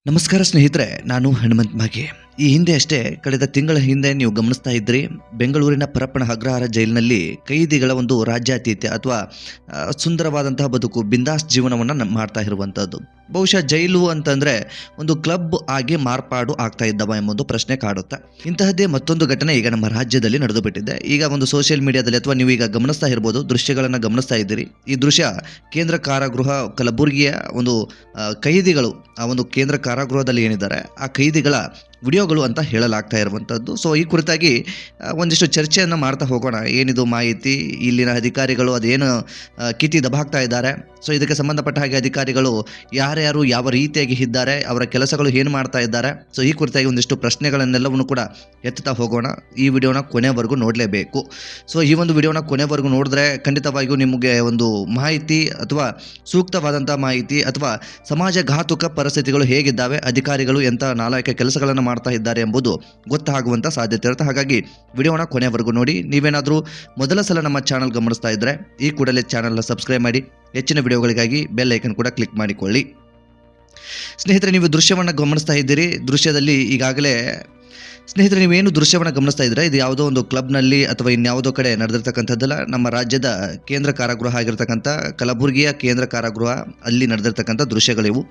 ನಮಸ್ಕಾರ ಸ್ನೇಹಿತರೆ, ನಾನು ಹನುಮಂತ್ ಮಾಗೆ. ಈ ಹಿಂದೆ ಅಷ್ಟೇ ಕಳೆದ ತಿಂಗಳ ಹಿಂದೆ ನೀವು ಗಮನಿಸ್ತಾ ಇದ್ರಿ, ಬೆಂಗಳೂರಿನ ಪರಪ್ಪನ ಅಗ್ರಹಾರ ಜೈಲಿನಲ್ಲಿ ಕೈದಿಗಳ ಒಂದು ರಾಜ್ಯಾತೀತ ಅಥವಾ ಸುಂದರವಾದಂತಹ ಬದುಕು, ಬಿಂದಾಸ್ ಜೀವನವನ್ನು ಮಾಡ್ತಾ ಇರುವಂಥದ್ದು. ಬಹುಶಃ ಜೈಲು ಅಂತಂದರೆ ಒಂದು ಕ್ಲಬ್ ಆಗಿ ಮಾರ್ಪಾಡು ಆಗ್ತಾ ಇದ್ದವ ಎಂಬುದು ಪ್ರಶ್ನೆ ಕಾಡುತ್ತೆ. ಇಂತಹದ್ದೇ ಮತ್ತೊಂದು ಘಟನೆ ಈಗ ನಮ್ಮ ರಾಜ್ಯದಲ್ಲಿ ನಡೆದು ಬಿಟ್ಟಿದೆ. ಈಗ ಒಂದು ಸೋಷಿಯಲ್ ಮೀಡಿಯಾದಲ್ಲಿ ಅಥವಾ ನೀವು ಈಗ ಗಮನಿಸ್ತಾ ಇರ್ಬೋದು, ದೃಶ್ಯಗಳನ್ನು ಗಮನಿಸ್ತಾ ಇದ್ದೀರಿ. ಈ ದೃಶ್ಯ ಕೇಂದ್ರ ಕಾರಾಗೃಹ ಕಲಬುರಗಿಯ ಒಂದು ಕೈದಿಗಳು ಆ ಒಂದು ಕೇಂದ್ರ ಕಾರಾಗೃಹದಲ್ಲಿ ಏನಿದ್ದಾರೆ ಆ ಕೈದಿಗಳ ವಿಡಿಯೋಗಳು ಅಂತ ಹೇಳಲಾಗ್ತಾ ಇರುವಂಥದ್ದು. ಸೊ ಈ ಕುರಿತಾಗಿ ಒಂದಿಷ್ಟು ಚರ್ಚೆಯನ್ನು ಮಾಡ್ತಾ ಹೋಗೋಣ. ಏನಿದು ಮಾಹಿತಿ, ಇಲ್ಲಿನ ಅಧಿಕಾರಿಗಳು ಅದೇನು ಕಿತಿ ದಬಾಕ್ತಾ ಇದ್ದಾರೆ, ಸೊ ಇದಕ್ಕೆ ಸಂಬಂಧಪಟ್ಟ ಹಾಗೆ ಅಧಿಕಾರಿಗಳು ಯಾರ್ಯಾರು ಯಾವ ರೀತಿಯಾಗಿ ಇದ್ದಾರೆ, ಅವರ ಕೆಲಸಗಳು ಏನು ಮಾಡ್ತಾ ಇದ್ದಾರೆ, ಸೊ ಈ ಕುರಿತಾಗಿ ಒಂದಿಷ್ಟು ಪ್ರಶ್ನೆಗಳನ್ನೆಲ್ಲವನ್ನು ಕೂಡ ಎತ್ತುತ್ತಾ ಹೋಗೋಣ. ಈ ವಿಡಿಯೋನ ಕೊನೆವರೆಗೂ ನೋಡಲೇಬೇಕು. ಸೊ ಈ ಒಂದು ವಿಡಿಯೋನ ಕೊನೆವರೆಗೂ ನೋಡಿದ್ರೆ ಖಂಡಿತವಾಗಿಯೂ ನಿಮಗೆ ಒಂದು ಮಾಹಿತಿ ಅಥವಾ ಸೂಕ್ತವಾದಂಥ ಮಾಹಿತಿ ಅಥವಾ ಸಮಾಜಘಾತುಕ ಪರಿಸ್ಥಿತಿಗಳು ಹೇಗಿದ್ದಾವೆ, ಅಧಿಕಾರಿಗಳು ಎಂಥ ನಾಲಾಯಕ ಕೆಲಸಗಳನ್ನು ಮಾಡ್ತಾ ಇದ್ದಾರೆ ಎಂಬುದು ಗೊತ್ತಾಗುವಂಥ ಸಾಧ್ಯತೆ ಇರುತ್ತೆ. ಹಾಗಾಗಿ ವಿಡಿಯೋನ ಕೊನೆವರೆಗೂ ನೋಡಿ. ನೀವೇನಾದರೂ ಮೊದಲ ಸಲ ನಮ್ಮ ಚಾನಲ್ ಗಮನಿಸ್ತಾ ಇದ್ದರೆ ಈ ಕೂಡಲೇ ಚಾನಲ್ನ ಸಬ್ಸ್ಕ್ರೈಬ್ ಮಾಡಿ, ಹೆಚ್ಚಿನ ವಿಡಿಯೋಗಳಿಗಾಗಿ ಬೆಲ್ ಐಕನ್ ಕೂಡ ಕ್ಲಿಕ್ ಮಾಡಿಕೊಳ್ಳಿ. ಸ್ನೇಹಿತರೆ, ನೀವು ದೃಶ್ಯವನ್ನು ಗಮನಿಸ್ತಾ ಇದ್ದೀರಿ. ದೃಶ್ಯದಲ್ಲಿ ಈಗಾಗಲೇ ಸ್ನೇಹಿತರೆ ನೀವೇನು ದೃಶ್ಯವನ್ನು ಗಮನಿಸ್ತಾ ಇದ್ರೆ ಇದು ಯಾವುದೋ ಒಂದು ಕ್ಲಬ್ನಲ್ಲಿ ಅಥವಾ ಇನ್ಯಾವುದೋ ಕಡೆ ನಡೆದಿರ್ತಕ್ಕಂಥದ್ದಲ್ಲ. ನಮ್ಮ ರಾಜ್ಯದ ಕೇಂದ್ರ ಕಾರಾಗೃಹ ಆಗಿರ್ತಕ್ಕಂಥ ಕಲಬುರಗಿಯ ಕೇಂದ್ರ ಕಾರಾಗೃಹ ಅಲ್ಲಿ ನಡೆದಿರ್ತಕ್ಕಂಥ ದೃಶ್ಯಗಳಿವು.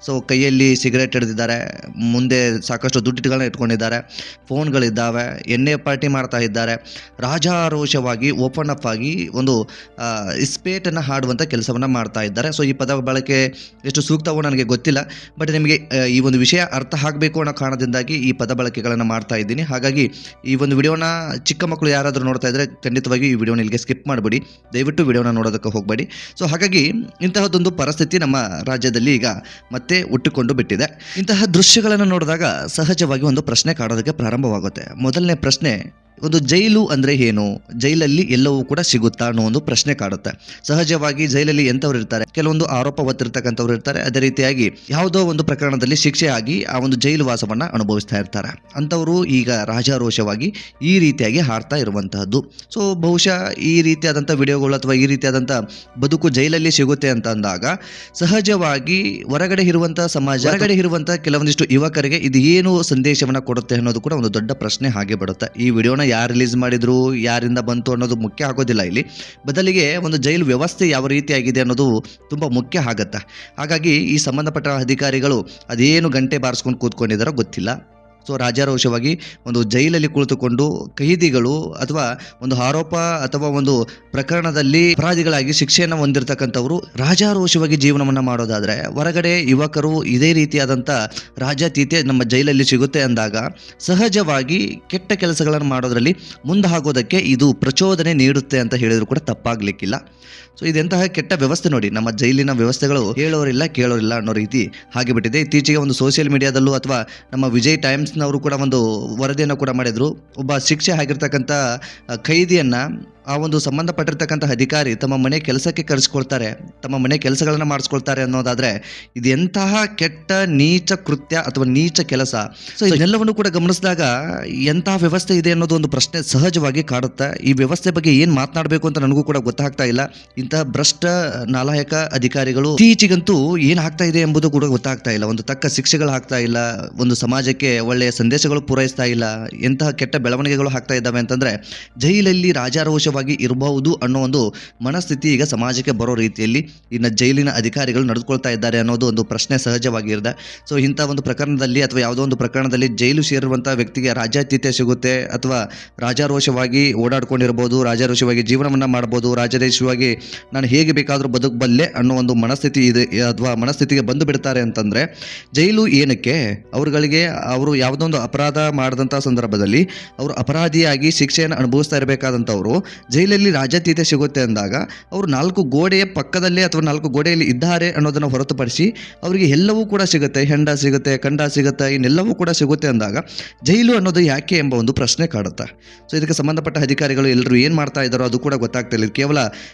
ಸೊ ಕೈಯಲ್ಲಿ ಸಿಗರೇಟ್ ಹಿಡಿದಿದ್ದಾರೆ, ಮುಂದೆ ಸಾಕಷ್ಟು ದುಡ್ಡುಗಳನ್ನ ಇಟ್ಕೊಂಡಿದ್ದಾರೆ, ಫೋನ್ಗಳಿದ್ದಾವೆ, ಎಣ್ಣೆ ಪಾರ್ಟಿ ಮಾಡ್ತಾ ಇದ್ದಾರೆ. ರಾಜಾರೋಷವಾಗಿ ಓಪನ್ ಅಪ್ ಆಗಿ ಒಂದು ಇಸ್ಪೇಟನ್ನು ಹಾಡುವಂಥ ಕೆಲಸವನ್ನು ಮಾಡ್ತಾ ಇದ್ದಾರೆ. ಸೊ ಈ ಪದ ಬಳಕೆ ಎಷ್ಟು ಸೂಕ್ತವೋ ನನಗೆ ಗೊತ್ತಿಲ್ಲ, ಬಟ್ ನಿಮಗೆ ಈ ಒಂದು ವಿಷಯ ಅರ್ಥ ಆಗಬೇಕು ಅನ್ನೋ ಕಾರಣದಿಂದಾಗಿ ಈ ಪದ ಬಳಕೆಗಳನ್ನು ಮಾಡ್ತಾ ಇದ್ದೀನಿ. ಹಾಗಾಗಿ ಈ ಒಂದು ವಿಡಿಯೋನ ಚಿಕ್ಕ ಮಕ್ಕಳು ಯಾರಾದರೂ ನೋಡ್ತಾ ಇದ್ರೆ ಖಂಡಿತವಾಗಿ ಈ ವಿಡಿಯೋನ ಇಲ್ಲಿಗೆ ಸ್ಕಿಪ್ ಮಾಡಿಬಿಡಿ, ದಯವಿಟ್ಟು ವಿಡಿಯೋನ ನೋಡೋದಕ್ಕೆ ಹೋಗಬೇಡಿ. ಸೊ ಹಾಗಾಗಿ ಇಂತಹದ್ದೊಂದು ಪರಿಸ್ಥಿತಿ ನಮ್ಮ ರಾಜ್ಯದಲ್ಲಿ ಈಗ ಮತ್ತೆ ಹುಟ್ಟಿಕೊಂಡು ಬಿಟ್ಟಿದೆ. ಇಂತಹ ದೃಶ್ಯಗಳನ್ನು ನೋಡಿದಾಗ ಸಹಜವಾಗಿ ಒಂದು ಪ್ರಶ್ನೆ ಕಾಡೋದಕ್ಕೆ ಪ್ರಾರಂಭವಾಗುತ್ತೆ. ಮೊದಲನೇ ಪ್ರಶ್ನೆ, ಒಂದು ಜೈಲು ಅಂದರೆ ಏನು, ಜೈಲಲ್ಲಿ ಎಲ್ಲವೂ ಕೂಡ ಸಿಗುತ್ತಾ ಅನ್ನೋ ಒಂದು ಪ್ರಶ್ನೆ ಕಾಡುತ್ತೆ. ಸಹಜವಾಗಿ ಜೈಲಲ್ಲಿ ಎಂಥವ್ರು ಇರ್ತಾರೆ, ಕೆಲವೊಂದು ಆರೋಪ ಹೊತ್ತಿರ್ತಕ್ಕಂಥವ್ರು ಇರ್ತಾರೆ, ಅದೇ ರೀತಿಯಾಗಿ ಯಾವುದೋ ಒಂದು ಪ್ರಕರಣದಲ್ಲಿ ಶಿಕ್ಷೆ ಆಗಿ ಆ ಒಂದು ಜೈಲು ವಾಸವನ್ನು ಅನುಭವಿಸ್ತಾ ಇರ್ತಾರೆ. ಅಂಥವರು ಈಗ ರಾಜಾರೋಷವಾಗಿ ಈ ರೀತಿಯಾಗಿ ಹಾಡ್ತಾ ಇರುವಂತಹದ್ದು. ಸೊ ಬಹುಶಃ ಈ ರೀತಿಯಾದಂಥ ವಿಡಿಯೋಗಳು ಅಥವಾ ಈ ರೀತಿಯಾದಂಥ ಬದುಕು ಜೈಲಲ್ಲಿ ಸಿಗುತ್ತೆ ಅಂತ ಅಂದಾಗ ಸಹಜವಾಗಿ ಹೊರಗಡೆ ಇರುವಂಥ ಸಮಾಜ, ಹೊರಗಡೆ ಇರುವಂಥ ಕೆಲವೊಂದಿಷ್ಟು ಯುವಕರಿಗೆ ಇದು ಏನು ಸಂದೇಶವನ್ನು ಕೊಡುತ್ತೆ ಅನ್ನೋದು ಕೂಡ ಒಂದು ದೊಡ್ಡ ಪ್ರಶ್ನೆ ಹಾಗೆ ಬರುತ್ತೆ. ಈ ವಿಡಿಯೋನ ಯಾರು ರಿಲೀಸ್ ಮಾಡಿದ್ರು, ಯಾರಿಂದ ಬಂತು ಅನ್ನೋದು ಮುಖ್ಯ ಆಗೋದಿಲ್ಲ. ಇಲ್ಲಿ ಬದಲಿಗೆ ಒಂದು ಜೈಲು ವ್ಯವಸ್ಥೆ ಯಾವ ರೀತಿಯಾಗಿದೆ ಅನ್ನೋದು ತುಂಬ ಮುಖ್ಯ ಆಗುತ್ತೆ. ಹಾಗಾಗಿ ಈ ಸಂಬಂಧಪಟ್ಟ ಅಧಿಕಾರಿಗಳು ಅದೇನು ಗಂಟೆ ಬಾರಿಸ್ಕೊಂಡು ಕೂತ್ಕೊಂಡಿದ್ದಾರೋ ಗೊತ್ತಿಲ್ಲ. ಸೊ ರಾಜಾರೋಷವಾಗಿ ಒಂದು ಜೈಲಲ್ಲಿ ಕುಳಿತುಕೊಂಡು ಕೈದಿಗಳು ಅಥವಾ ಒಂದು ಆರೋಪ ಅಥವಾ ಒಂದು ಪ್ರಕರಣದಲ್ಲಿ ಅಪರಾಧಿಗಳಾಗಿ ಶಿಕ್ಷೆಯನ್ನು ಹೊಂದಿರತಕ್ಕಂಥವರು ರಾಜಾರೋಷವಾಗಿ ಜೀವನವನ್ನು ಮಾಡೋದಾದರೆ, ಹೊರಗಡೆ ಯುವಕರು ಇದೇ ರೀತಿಯಾದಂಥ ರಾಜಾತೀತೆ ನಮ್ಮ ಜೈಲಲ್ಲಿ ಸಿಗುತ್ತೆ ಅಂದಾಗ ಸಹಜವಾಗಿ ಕೆಟ್ಟ ಕೆಲಸಗಳನ್ನು ಮಾಡೋದರಲ್ಲಿ ಮುಂದಾಗೋದಕ್ಕೆ ಇದು ಪ್ರಚೋದನೆ ನೀಡುತ್ತೆ ಅಂತ ಹೇಳಿದ್ರು ಕೂಡ ತಪ್ಪಾಗಲಿಕ್ಕಿಲ್ಲ. ಸೊ ಇದೆಂತಹ ಕೆಟ್ಟ ವ್ಯವಸ್ಥೆ ನೋಡಿ, ನಮ್ಮ ಜೈಲಿನ ವ್ಯವಸ್ಥೆಗಳು ಹೇಳೋರಿಲ್ಲ ಕೇಳೋರಿಲ್ಲ ಅನ್ನೋ ರೀತಿ ಹಾಗೆ ಬಿಟ್ಟಿದೆ. ಇತ್ತೀಚೆಗೆ ಒಂದು ಸೋಷಿಯಲ್ ಮೀಡಿಯಾದಲ್ಲೂ ಅಥವಾ ನಮ್ಮ ವಿಜಯ್ ಟೈಮ್ಸ್ನವರು ಕೂಡ ಒಂದು ವರದಿಯನ್ನು ಕೂಡ ಮಾಡಿದರು. ಒಬ್ಬ ಶಿಕ್ಷೆ ಆಗಿರ್ತಕ್ಕಂಥ ಕೈದಿಯನ್ನು ಆ ಒಂದು ಸಂಬಂಧಪಟ್ಟಿರ್ತಕ್ಕಂಥ ಅಧಿಕಾರಿ ತಮ್ಮ ಮನೆ ಕೆಲಸಕ್ಕೆ ಕರೆಸ್ಕೊಳ್ತಾರೆ, ತಮ್ಮ ಮನೆ ಕೆಲಸಗಳನ್ನು ಮಾಡಿಸ್ಕೊಳ್ತಾರೆ ಅನ್ನೋದಾದರೆ ಇದು ಎಂತಹ ಕೆಟ್ಟ ನೀಚ ಕೃತ್ಯ ಅಥವಾ ನೀಚ ಕೆಲಸ. ಸೊ ಇದೆಲ್ಲವನ್ನು ಕೂಡ ಗಮನಿಸಿದಾಗ ಎಂತಹ ವ್ಯವಸ್ಥೆ ಇದೆ ಅನ್ನೋದು ಒಂದು ಪ್ರಶ್ನೆ ಸಹಜವಾಗಿ ಕಾಡುತ್ತೆ. ಈ ವ್ಯವಸ್ಥೆ ಬಗ್ಗೆ ಏನು ಮಾತನಾಡಬೇಕು ಅಂತ ನನಗೂ ಕೂಡ ಗೊತ್ತಾಗ್ತಾ ಇಲ್ಲ. ಇಂತಹ ಭ್ರಷ್ಟ ನಾಲಾಯಕ ಅಧಿಕಾರಿಗಳು ಇತ್ತೀಚೆಗಂತೂ ಏನು ಆಗ್ತಾ ಇದೆ ಎಂಬುದು ಕೂಡ ಗೊತ್ತಾಗ್ತಾ ಇಲ್ಲ. ಒಂದು ತಕ್ಕ ಶಿಕ್ಷೆಗಳು ಆಗ್ತಾ ಇಲ್ಲ, ಒಂದು ಸಮಾಜಕ್ಕೆ ಒಳ್ಳೆಯ ಸಂದೇಶಗಳು ಪೂರೈಸ್ತಾ ಇಲ್ಲ. ಎಂತಹ ಕೆಟ್ಟ ಬೆಳವಣಿಗೆಗಳು ಆಗ್ತಾ ಇದ್ದಾವೆ ಅಂತಂದರೆ ಜೈಲಲ್ಲಿ ರಾಜಾರೋಷ ಇರಬಹುದು ಅನ್ನೋ ಒಂದು ಮನಸ್ಥಿತಿ ಈಗ ಸಮಾಜಕ್ಕೆ ಬರೋ ರೀತಿಯಲ್ಲಿ ಇನ್ನು ಜೈಲಿನ ಅಧಿಕಾರಿಗಳು ನಡೆದುಕೊಳ್ತಾ ಇದ್ದಾರೆ ಅನ್ನೋದು ಒಂದು ಪ್ರಶ್ನೆ ಸಹಜವಾಗಿರುತ್ತೆ. ಸೊ ಇಂಥ ಒಂದು ಪ್ರಕರಣದಲ್ಲಿ ಅಥವಾ ಯಾವುದೋ ಒಂದು ಪ್ರಕರಣದಲ್ಲಿ ಜೈಲು ಸೇರಿರುವಂಥ ವ್ಯಕ್ತಿಗೆ ರಾಜ್ಯಾತೀತೆ ಸಿಗುತ್ತೆ ಅಥವಾ ರಾಜಾರೋಷವಾಗಿ ಓಡಾಡ್ಕೊಂಡಿರ್ಬೋದು, ರಾಜಾರೋಷವಾಗಿ ಜೀವನವನ್ನು ಮಾಡ್ಬೋದು, ರಾಜಾರೋಷವಾಗಿ ನಾನು ಹೇಗೆ ಬೇಕಾದರೂ ಬದುಕಬಲ್ಲೆ ಅನ್ನೋ ಒಂದು ಮನಸ್ಥಿತಿ ಇದೆ ಅಥವಾ ಮನಸ್ಥಿತಿಗೆ ಬಂದು ಬಿಡ್ತಾರೆ ಅಂತಂದರೆ ಜೈಲು ಏನಕ್ಕೆ, ಅವರು ಯಾವುದೋ ಒಂದು ಅಪರಾಧ ಮಾಡಿದಂಥ ಸಂದರ್ಭದಲ್ಲಿ ಅವರು ಅಪರಾಧಿಯಾಗಿ ಶಿಕ್ಷೆಯನ್ನು ಅನುಭವಿಸ್ತಾ ಇರಬೇಕಾದಂಥವ್ರು ಜೈಲಲ್ಲಿ ರಾಜ್ಯಾತೀತೆ ಸಿಗುತ್ತೆ ಅಂದಾಗ ಅವರು 4 ಗೋಡೆಯ ಪಕ್ಕದಲ್ಲೇ ಅಥವಾ 4 ಗೋಡೆಯಲ್ಲಿ ಇದ್ದಾರೆ ಅನ್ನೋದನ್ನು ಹೊರತುಪಡಿಸಿ ಅವರಿಗೆ ಎಲ್ಲವೂ ಕೂಡ ಸಿಗುತ್ತೆ, ಹೆಂಡ ಸಿಗುತ್ತೆ, ಕಂಡ ಸಿಗುತ್ತೆ, ಇನ್ನೆಲ್ಲವೂ ಕೂಡ ಸಿಗುತ್ತೆ ಅಂದಾಗ ಜೈಲು ಅನ್ನೋದು ಯಾಕೆ ಎಂಬ ಒಂದು ಪ್ರಶ್ನೆ ಕಾಡುತ್ತೆ. ಸೊ ಇದಕ್ಕೆ ಸಂಬಂಧಪಟ್ಟ ಅಧಿಕಾರಿಗಳು ಎಲ್ಲರೂ ಏನು ಮಾಡ್ತಾ ಇದ್ದಾರೋ ಅದು ಕೂಡ ಗೊತ್ತಾಗ್ತಾ ಇಲ್ಲ. ಕೇವಲ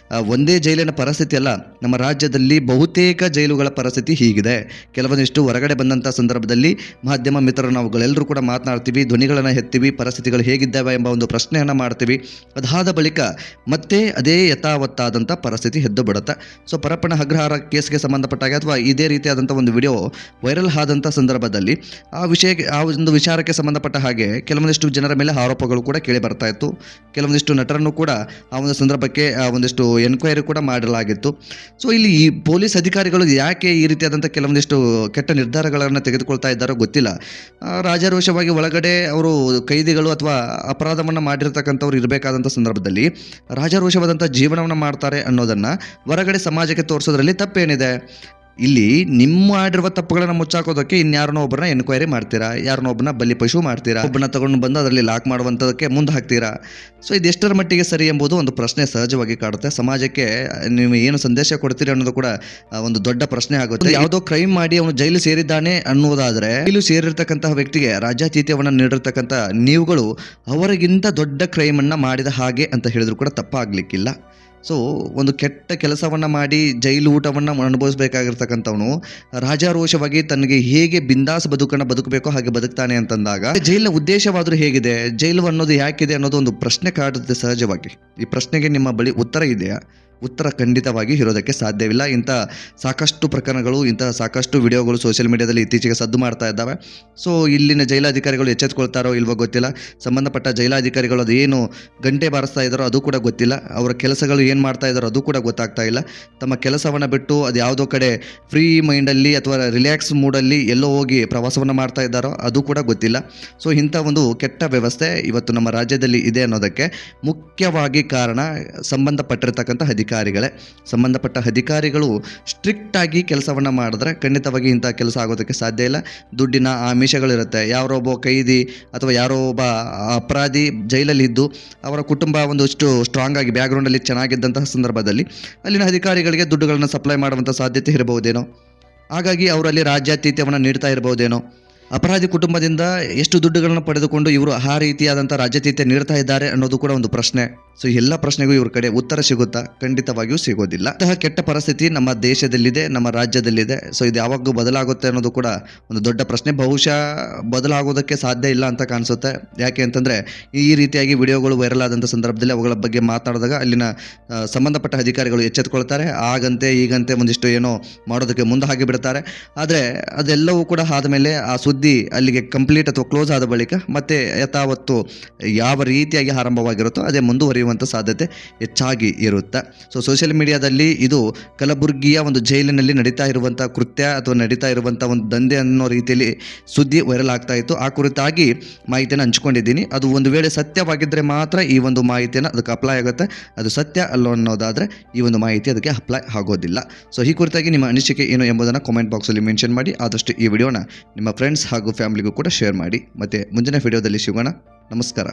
ಒಂದೇ ಜೈಲಿನ ಪರಿಸ್ಥಿತಿ ಅಲ್ಲ, ನಮ್ಮ ರಾಜ್ಯದಲ್ಲಿ ಬಹುತೇಕ ಜೈಲುಗಳ ಪರಿಸ್ಥಿತಿ ಹೀಗಿದೆ. ಕೆಲವೊಂದಿಷ್ಟು ಹೊರಗಡೆ ಬಂದಂಥ ಸಂದರ್ಭದಲ್ಲಿ ಮಾಧ್ಯಮ ಮಿತ್ರರು ನಾವುಗಳೆಲ್ಲರೂ ಕೂಡ ಮಾತನಾಡ್ತೀವಿ, ಧ್ವನಿಗಳನ್ನು ಎತ್ತೀವಿ, ಪರಿಸ್ಥಿತಿಗಳು ಹೇಗಿದ್ದಾವೆ ಎಂಬ ಒಂದು ಪ್ರಶ್ನೆಯನ್ನು ಮಾಡ್ತೀವಿ. ಅದಾದ ಬಳಿಕ ಬಳಿಕ ಮತ್ತೆ ಅದೇ ಯಥಾವತ್ತಾದಂಥ ಪರಿಸ್ಥಿತಿ ಎದ್ದು ಬಿಡುತ್ತೆ. ಸೊ ಪರಪ್ಪನ ಅಗ್ರಹಾರ ಕೇಸ್ಗೆ ಸಂಬಂಧಪಟ್ಟಾಗ ಅಥವಾ ಇದೇ ರೀತಿಯಾದಂಥ ಒಂದು ವಿಡಿಯೋ ವೈರಲ್ ಆದಂಥ ಸಂದರ್ಭದಲ್ಲಿ ಆ ಒಂದು ವಿಚಾರಕ್ಕೆ ಸಂಬಂಧಪಟ್ಟ ಹಾಗೆ ಕೆಲವೊಂದಿಷ್ಟು ಜನರ ಮೇಲೆ ಆರೋಪಗಳು ಕೂಡ ಕೇಳಿ ಬರ್ತಾ ಇತ್ತು. ಕೆಲವೊಂದಿಷ್ಟು ನಟರನ್ನು ಕೂಡ ಆ ಒಂದು ಸಂದರ್ಭಕ್ಕೆ ಒಂದಿಷ್ಟು ಎನ್ಕ್ವೈರಿ ಕೂಡ ಮಾಡಲಾಗಿತ್ತು. ಸೊ ಇಲ್ಲಿ ಈ ಪೊಲೀಸ್ ಅಧಿಕಾರಿಗಳು ಯಾಕೆ ಈ ರೀತಿಯಾದಂಥ ಕೆಲವೊಂದಿಷ್ಟು ಕೆಟ್ಟ ನಿರ್ಧಾರಗಳನ್ನು ತೆಗೆದುಕೊಳ್ತಾ ಇದ್ದಾರೋ ಗೊತ್ತಿಲ್ಲ. ರಾಜಾರೋಷವಾಗಿ ಒಳಗಡೆ ಅವರು ಕೈದಿಗಳು ಅಥವಾ ಅಪರಾಧವನ್ನು ಮಾಡಿರ್ತಕ್ಕಂಥವ್ರು ಇರಬೇಕಾದಂಥ ಸಂದರ್ಭದಲ್ಲಿ ರಾಜಾರೋಷವಾದಂಥ ಜೀವನವನ್ನು ಮಾಡ್ತಾರೆ ಅನ್ನೋದನ್ನು ಹೊರಗಡೆ ಸಮಾಜಕ್ಕೆ ತೋರಿಸೋದ್ರಲ್ಲಿ ತಪ್ಪೇನಿದೆ? ಇಲ್ಲಿ ನಿಮ್ಮ ಮಾಡಿರುವ ತಪ್ಪುಗಳನ್ನು ಮುಚ್ಚಾಕೋದಕ್ಕೆ ಇನ್ಯಾರನ್ನೋ ಒಬ್ಬರನ್ನ ಎನ್ಕ್ವೈರಿ ಮಾಡ್ತೀರಾ, ಯಾರನ್ನೋ ಒಬ್ಬನ ಬಲಿಪಶು ಮಾಡ್ತೀರಾ, ಒಬ್ಬನ ತಗೊಂಡು ಬಂದು ಅದರಲ್ಲಿ ಲಾಕ್ ಮಾಡುವಂಥದಕ್ಕೆ ಮುಂದೆ ಹಾಕ್ತೀರಾ. ಸೊ ಇದು ಎಷ್ಟರ ಮಟ್ಟಿಗೆ ಸರಿ ಎಂಬುದು ಒಂದು ಪ್ರಶ್ನೆ ಸಹಜವಾಗಿ ಕಾಡುತ್ತೆ. ಸಮಾಜಕ್ಕೆ ನೀವು ಏನು ಸಂದೇಶ ಕೊಡ್ತೀರಿ ಅನ್ನೋದು ಕೂಡ ಒಂದು ದೊಡ್ಡ ಪ್ರಶ್ನೆ ಆಗುತ್ತೆ. ಯಾವುದೋ ಕ್ರೈಮ್ ಮಾಡಿ ಅವನು ಜೈಲು ಸೇರಿದ್ದಾನೆ ಅನ್ನೋದಾದರೆ ಜೈಲು ಸೇರಿರ್ತಕ್ಕಂತಹ ವ್ಯಕ್ತಿಗೆ ರಾಜ್ಯಾತೀತ್ಯವನ್ನು ನೀಡಿರ್ತಕ್ಕಂಥ ನೀವುಗಳು ಅವರಿಗಿಂತ ದೊಡ್ಡ ಕ್ರೈಮನ್ನು ಮಾಡಿದ ಹಾಗೆ ಅಂತ ಹೇಳಿದ್ರು ಕೂಡ ತಪ್ಪಾಗಲಿಕ್ಕಿಲ್ಲ. ಸೊ ಒಂದು ಕೆಟ್ಟ ಕೆಲಸವನ್ನು ಮಾಡಿ ಜೈಲು ಊಟವನ್ನು ಅನುಭವಿಸಬೇಕಾಗಿರ್ತಕ್ಕಂಥವನು ರಾಜಾರೋಷವಾಗಿ ತನಗೆ ಹೇಗೆ ಬಿಂದಾಸ್ ಬದುಕನ್ನು ಬದುಕಬೇಕೋ ಹಾಗೆ ಬದುಕ್ತಾನೆ ಅಂತಂದಾಗ ಜೈಲಿನ ಉದ್ದೇಶವಾದರೂ ಹೇಗಿದೆ, ಜೈಲು ಅನ್ನೋದು ಯಾಕಿದೆ ಅನ್ನೋದು ಒಂದು ಪ್ರಶ್ನೆ ಕಾಡುತ್ತೆ ಸಹಜವಾಗಿ. ಈ ಪ್ರಶ್ನೆಗೆ ನಿಮ್ಮ ಬಳಿ ಉತ್ತರ ಇದೆಯಾ? ಉತ್ತರ ಖಂಡಿತವಾಗಿ ಇರೋದಕ್ಕೆ ಸಾಧ್ಯವಿಲ್ಲ. ಇಂಥ ಸಾಕಷ್ಟು ಪ್ರಕರಣಗಳು, ಇಂತಹ ಸಾಕಷ್ಟು ವಿಡಿಯೋಗಳು ಸೋಷಿಯಲ್ ಮೀಡಿಯಾದಲ್ಲಿ ಇತ್ತೀಚೆಗೆ ಸದ್ದು ಮಾಡ್ತಾ ಇದ್ದಾವೆ. ಸೊ ಇಲ್ಲಿನ ಜೈಲಾಧಿಕಾರಿಗಳು ಎಚ್ಚೆತ್ಕೊಳ್ತಾರೋ ಇಲ್ವೋ ಗೊತ್ತಿಲ್ಲ. ಸಂಬಂಧಪಟ್ಟ ಜೈಲಾಧಿಕಾರಿಗಳು ಅದು ಏನು ಗಂಟೆ ಬಾರಿಸ್ತಾ ಇದ್ದಾರೋ ಅದು ಕೂಡ ಗೊತ್ತಿಲ್ಲ. ಅವರ ಕೆಲಸಗಳು ಏನು ಮಾಡ್ತಾ ಇದ್ದಾರೋ ಅದು ಕೂಡ ಗೊತ್ತಾಗ್ತಾ ಇಲ್ಲ. ತಮ್ಮ ಕೆಲಸವನ್ನು ಬಿಟ್ಟು ಅದು ಯಾವುದೋ ಕಡೆ ಫ್ರೀ ಮೈಂಡಲ್ಲಿ ಅಥವಾ ರಿಲ್ಯಾಕ್ಸ್ ಮೂಡಲ್ಲಿ ಎಲ್ಲೋ ಹೋಗಿ ಪ್ರವಾಸವನ್ನು ಮಾಡ್ತಾ ಇದ್ದಾರೋ ಅದು ಕೂಡ ಗೊತ್ತಿಲ್ಲ. ಸೊ ಇಂಥ ಒಂದು ಕೆಟ್ಟ ವ್ಯವಸ್ಥೆ ಇವತ್ತು ನಮ್ಮ ರಾಜ್ಯದಲ್ಲಿ ಇದೆ ಅನ್ನೋದಕ್ಕೆ ಮುಖ್ಯವಾಗಿ ಕಾರಣ ಸಂಬಂಧಪಟ್ಟಿರ್ತಕ್ಕಂಥ ಸಂಬಂಧಪಟ್ಟ ಅಧಿಕಾರಿಗಳು ಸ್ಟ್ರಿಕ್ಟ್ ಆಗಿ ಕೆಲಸವನ್ನು ಮಾಡಿದ್ರೆ ಖಂಡಿತವಾಗಿ ಇಂಥ ಕೆಲಸ ಆಗೋದಕ್ಕೆ ಸಾಧ್ಯ ಇಲ್ಲ. ದುಡ್ಡಿನ ಆಮಿಷಗಳಿರುತ್ತೆ. ಯಾರೋ ಒಬ್ಬ ಕೈದಿ ಅಥವಾ ಯಾರೋ ಒಬ್ಬ ಅಪರಾಧಿ ಜೈಲಲ್ಲಿ ಇದ್ದು ಅವರ ಕುಟುಂಬ ಒಂದಷ್ಟು ಸ್ಟ್ರಾಂಗ್ ಆಗಿ ಬ್ಯಾಕ್ಗ್ರೌಂಡಲ್ಲಿ ಚೆನ್ನಾಗಿದ್ದಂತಹ ಸಂದರ್ಭದಲ್ಲಿ ಅಲ್ಲಿನ ಅಧಿಕಾರಿಗಳಿಗೆ ದುಡ್ಡುಗಳನ್ನು ಸಪ್ಲೈ ಮಾಡುವಂಥ ಸಾಧ್ಯತೆ ಇರಬಹುದೇನೋ. ಹಾಗಾಗಿ ಅವರಲ್ಲಿ ರಾಜ್ಯಾತೀತ್ಯವನ್ನು ನೀಡ್ತಾ ಇರಬಹುದೇನೋ. ಅಪರಾಧಿ ಕುಟುಂಬದಿಂದ ಎಷ್ಟು ದುಡ್ಡುಗಳನ್ನು ಪಡೆದುಕೊಂಡು ಇವರು ಆ ರೀತಿಯಾದಂಥ ರಾಜ್ಯಾತೀತ್ಯ ನೀಡ್ತಾ ಇದ್ದಾರೆ ಅನ್ನೋದು ಕೂಡ ಒಂದು ಪ್ರಶ್ನೆ. ಸೊ ಎಲ್ಲ ಪ್ರಶ್ನೆಗೂ ಇವ್ರ ಕಡೆ ಉತ್ತರ ಸಿಗುತ್ತಾ? ಖಂಡಿತವಾಗಿಯೂ ಸಿಗೋದಿಲ್ಲ. ಅಂತಹ ಕೆಟ್ಟ ಪರಿಸ್ಥಿತಿ ನಮ್ಮ ದೇಶದಲ್ಲಿದೆ, ನಮ್ಮ ರಾಜ್ಯದಲ್ಲಿದೆ. ಸೊ ಇದು ಯಾವಾಗೂ ಬದಲಾಗುತ್ತೆ ಅನ್ನೋದು ಕೂಡ ಒಂದು ದೊಡ್ಡ ಪ್ರಶ್ನೆ. ಬಹುಶಃ ಬದಲಾಗೋದಕ್ಕೆ ಸಾಧ್ಯ ಇಲ್ಲ ಅಂತ ಕಾಣಿಸುತ್ತೆ. ಯಾಕೆ ಅಂತಂದರೆ ಈ ರೀತಿಯಾಗಿ ವಿಡಿಯೋಗಳು ವೈರಲ್ ಆದಂಥ ಸಂದರ್ಭದಲ್ಲಿ ಅವುಗಳ ಬಗ್ಗೆ ಮಾತನಾಡಿದಾಗ ಅಲ್ಲಿನ ಸಂಬಂಧಪಟ್ಟ ಅಧಿಕಾರಿಗಳು ಎಚ್ಚೆತ್ತುಕೊಳ್ತಾರೆ. ಆಗಂತೆ ಈಗಂತೆ ಒಂದಿಷ್ಟು ಏನೋ ಮಾಡೋದಕ್ಕೆ ಮುಂದೆ ಹಾಕಿ ಬಿಡ್ತಾರೆ. ಆದರೆ ಅದೆಲ್ಲವೂ ಕೂಡ ಆದಮೇಲೆ ಆ ಸುದ್ದಿ ಅಲ್ಲಿಗೆ ಕಂಪ್ಲೀಟ್ ಅಥವಾ ಕ್ಲೋಸ್ ಆದ ಬಳಿಕ ಮತ್ತೆ ಯಥಾವತ್ತು ಯಾವ ರೀತಿಯಾಗಿ ಆರಂಭವಾಗಿರುತ್ತೋ ಅದೇ ಮುಂದುವರಿಯುವಂಥ ಸಾಧ್ಯತೆ ಹೆಚ್ಚಾಗಿ ಇರುತ್ತೆ. ಸೊ ಸೋಷಿಯಲ್ ಮೀಡಿಯಾದಲ್ಲಿ ಇದು ಕಲಬುರ್ಗಿಯ ಒಂದು ಜೈಲಿನಲ್ಲಿ ನಡೀತಾ ಇರುವಂಥ ಕೃತ್ಯ ಅಥವಾ ನಡೀತಾ ಇರುವಂಥ ಒಂದು ದಂಧೆ ಅನ್ನೋ ರೀತಿಯಲ್ಲಿ ಸುದ್ದಿ ವೈರಲ್ ಆಗ್ತಾ ಇತ್ತು. ಆ ಕುರಿತಾಗಿ ಮಾಹಿತಿಯನ್ನು ಹಂಚ್ಕೊಂಡಿದ್ದೀನಿ. ಅದು ಒಂದು ವೇಳೆ ಸತ್ಯವಾಗಿದ್ದರೆ ಮಾತ್ರ ಈ ಒಂದು ಮಾಹಿತಿಯನ್ನು ಅದಕ್ಕೆ ಅಪ್ಲೈ ಆಗುತ್ತೆ. ಅದು ಸತ್ಯ ಅಲ್ಲ ಅನ್ನೋದಾದರೆ ಈ ಒಂದು ಮಾಹಿತಿ ಅದಕ್ಕೆ ಅಪ್ಲೈ ಆಗೋದಿಲ್ಲ. ಸೊ ಈ ಕುರಿತಾಗಿ ನಿಮ್ಮ ಅನಿಸಿಕೆ ಏನು ಎಂಬುದನ್ನು ಕಾಮೆಂಟ್ ಬಾಕ್ಸಲ್ಲಿ ಮೆನ್ಷನ್ ಮಾಡಿ. ಆದಷ್ಟು ಈ ವಿಡಿಯೋನ ನಿಮ್ಮ ಫ್ರೆಂಡ್ಸ್ ಹಾಗೂ ಫ್ಯಾಮಿಲಿಗೂ ಕೂಡ ಶೇರ್ ಮಾಡಿ. ಮತ್ತು ಮುಂದಿನ ವಿಡಿಯೋದಲ್ಲಿ ಸಿಗೋಣ. ನಮಸ್ಕಾರ.